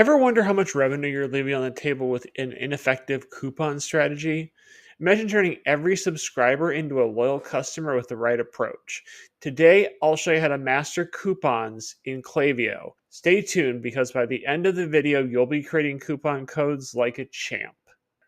Ever wonder how much revenue you're leaving on the table with an ineffective coupon strategy? Imagine turning every subscriber into a loyal customer with the right approach. Today, I'll show you how to master coupons in Klaviyo. Stay tuned because by the end of the video, you'll be creating coupon codes like a champ.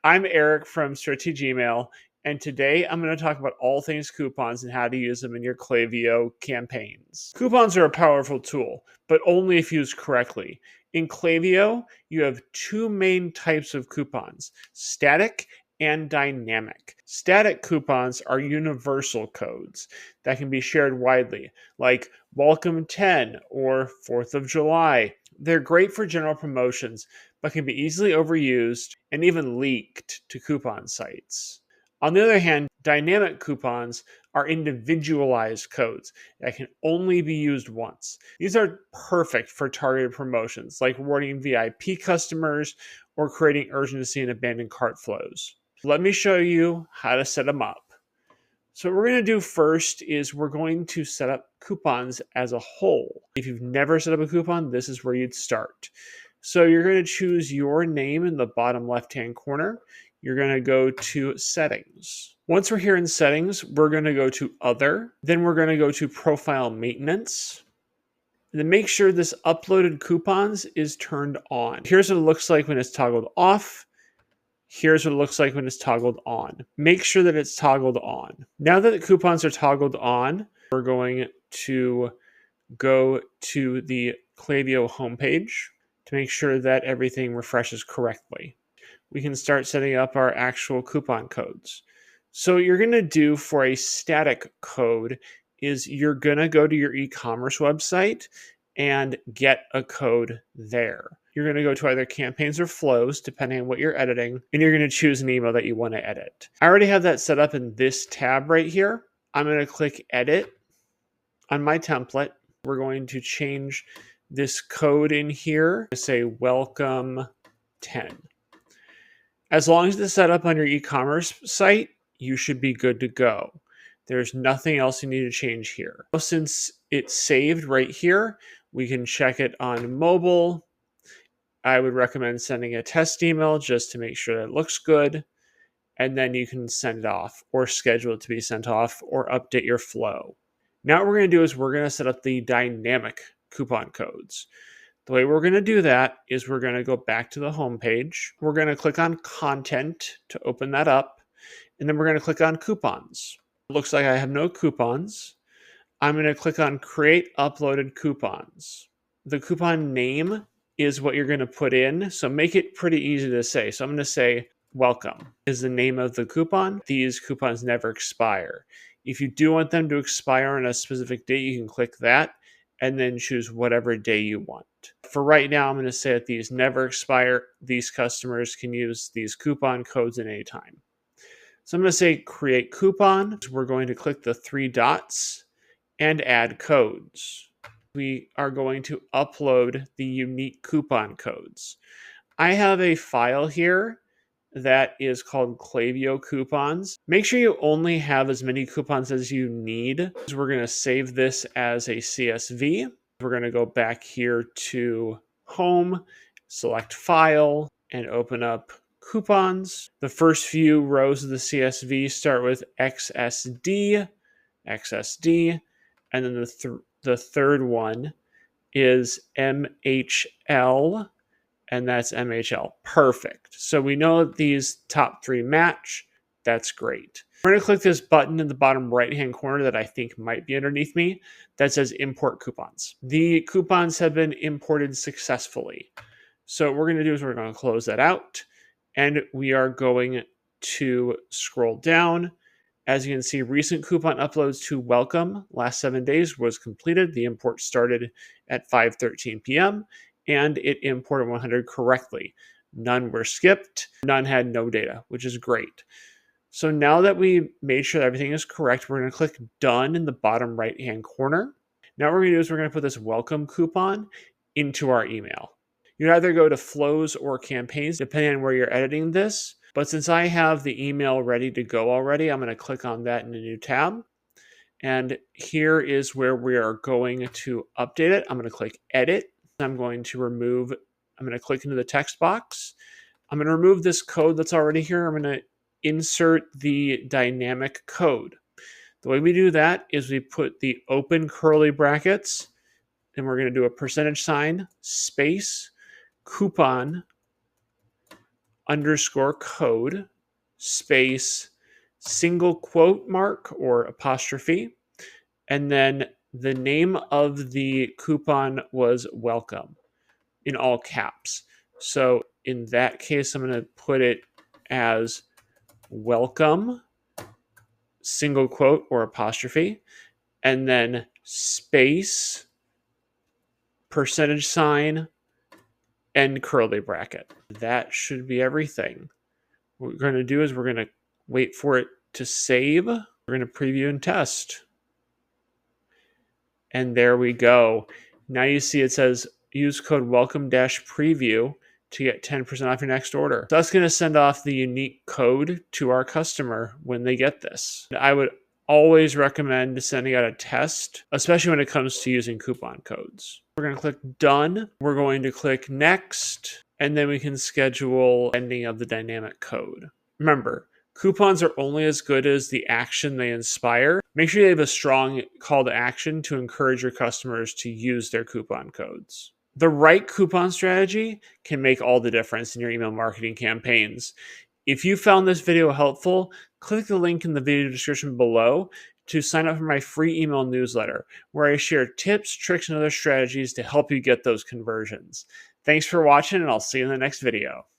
I'm Eric from Strategy Email, and today I'm going to talk about all things coupons and how to use them in your Klaviyo campaigns. Coupons are a powerful tool, but only if used correctly. In Klaviyo, you have two main types of coupons: static and dynamic. Static coupons are universal codes that can be shared widely, like Welcome 10 or 4th of July. They're great for general promotions, but can be easily overused and even leaked to coupon sites. On the other hand, dynamic coupons are individualized codes that can only be used once. These are perfect for targeted promotions like rewarding VIP customers or creating urgency in abandoned cart flows. Let me show you how to set them up. So what we're going to do first is we're going to set up coupons as a whole. If you've never set up a coupon, this is where you'd start. So you're going to choose your name in the bottom left-hand corner. You're going to go to Settings. Once we're here in Settings, we're going to go to Other. Then we're going to go to Profile Maintenance. And then make sure this uploaded coupons is turned on. Here's what it looks like when it's toggled off. Here's what it looks like when it's toggled on. Make sure that it's toggled on. Now that the coupons are toggled on, we're going to go to the Klaviyo homepage to make sure that everything refreshes correctly. We can start setting up our actual coupon codes. So what you're going to do for a static code is you're going to go to your e-commerce website and get a code there. You're going to go to either campaigns or flows, depending on what you're editing, and you're going to choose an email that you want to edit. I already have that set up in this tab right here. I'm going to click Edit on my template. We're going to change this code in here to say Welcome 10. As long as it's set up on your e-commerce site, you should be good to go. There's nothing else you need to change here. Since it's saved right here, we can check it on mobile. I would recommend sending a test email just to make sure that it looks good. And then you can send it off or schedule it to be sent off or update your flow. Now what we're going to do is we're going to set up the dynamic coupon codes. The way we're going to do that is we're going to go back to the home page. We're going to click on Content to open that up. And then we're going to click on Coupons. It looks like I have no coupons. I'm going to click on Create Uploaded Coupons. The coupon name is what you're going to put in, so make it pretty easy to say. So I'm going to say Welcome is the name of the coupon. These coupons never expire. If you do want them to expire on a specific date, you can click that and then choose whatever day you want. For right now, I'm going to say that these never expire. These customers can use these coupon codes at any time. So I'm going to say Create Coupon. We're going to click the three dots and add codes. We are going to upload the unique coupon codes. I have a file here that is called Klaviyo Coupons. Make sure you only have as many coupons as you need. We're going to save this as a CSV. We're going to go back here to Home, select File, and open up Coupons. The first few rows of the CSV start with XSD, and then the third one is MHL, and that's MHL. Perfect. So we know that these top three match. That's great. We're going to click this button in the bottom right-hand corner that I think might be underneath me that says Import Coupons. The coupons have been imported successfully. So what we're going to do is we're going to close that out, and we are going to scroll down. As you can see, recent coupon uploads to Welcome last 7 days was completed. The import started at 5:13 p.m. and it imported 100 correctly. None were skipped. None had no data, which is great. So now that we made sure that everything is correct, we're going to click Done in the bottom right-hand corner. Now what we're going to do is we're going to put this Welcome coupon into our email. You can either go to Flows or Campaigns, depending on where you're editing this. But since I have the email ready to go already, I'm going to click on that in a new tab. And here is where we are going to update it. I'm going to click Edit. I'm going to remove I'm going to click into the text box. I'm going to remove this code that's already here. I'm going to insert the dynamic code. The way we do that is we put the open curly brackets, and we're going to do a percentage sign, space, coupon, underscore code, space, single quote mark or apostrophe, and then the name of the coupon was welcome in all caps. So in that case, I'm going to put it as welcome, single quote or apostrophe, and then space, percentage sign, and curly bracket. That should be everything. What we're going to do is we're going to wait for it to save. We're going to preview and test. And there we go. Now you see it says use code welcome-preview to get 10% off your next order. So that's going to send off the unique code to our customer when they get this. I would always recommend sending out a test, especially when it comes to using coupon codes. We're going to click done. We're going to click next, and then we can schedule ending of the dynamic code. Remember, coupons are only as good as the action they inspire. Make sure you have a strong call to action to encourage your customers to use their coupon codes. The right coupon strategy can make all the difference in your email marketing campaigns. If you found this video helpful, click the link in the video description below to sign up for my free email newsletter, where I share tips, tricks, and other strategies to help you get those conversions. Thanks for watching, and I'll see you in the next video.